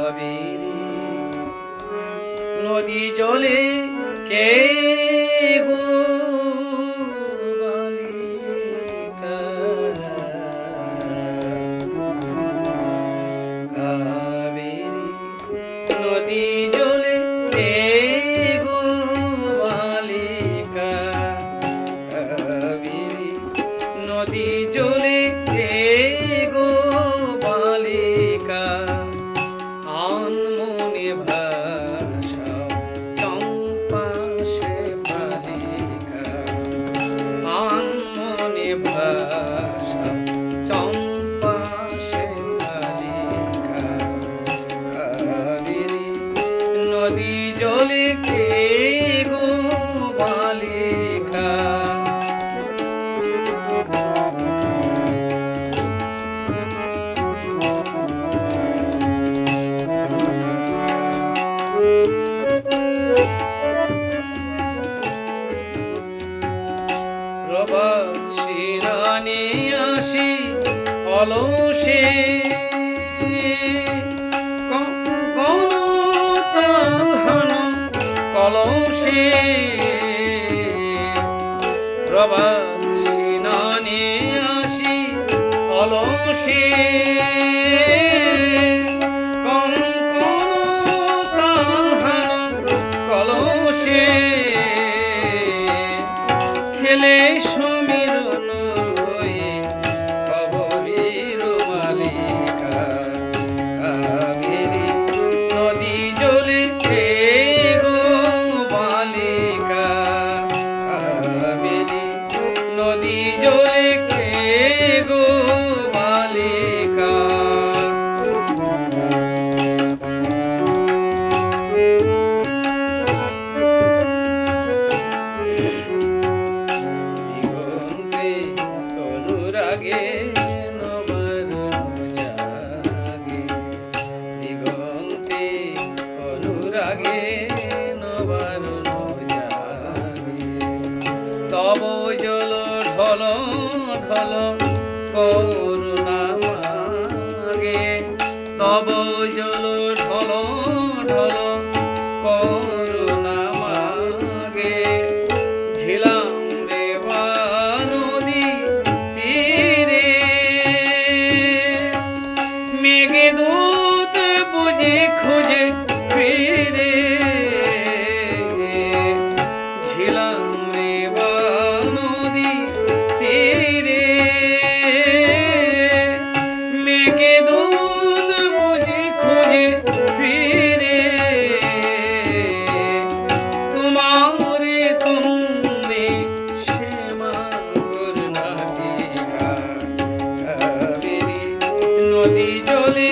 কাবেরী নদী জলে কে গো বালিকা কাবেরী নদী জলে কে গো বালিকা কাবেরী নদী জলে কে গো বালিকা আনমনে ভাষা চম্পা সে বালিকা আনমনে ভাষা চম্পা সে বালিকা কাবেরী নদী জলে কে গো বালিকা প্রভাত শিরানে আসি অলসে গণতালহান কলসে প্রভাত শিরানে আসি অলসে কলসে খেলে সমীরণ হয়ে কবরীর মালিকা কাবেরী নদী জলে কে গো বালিকা কাবেরী নদী জলে কে গো বালিকা অনুরাগে নবারুণ জাগে দিগন্তে অনুরাগে নবারুণ জাগে তব জল ঢল ঢল করুণা মাগে তব জল ঢল ঢল করুণা মাগে ঝিলাম রে নদী তীরে মেঘদূত বুঝে খুঁজে ফিরে ঝিলাম রে নদী তীরে মেঘদূত বুঝে খুঁজে ফিরে তোমারে তুমি শ্যামা করুণা টিকা কাবেরী নদী জলে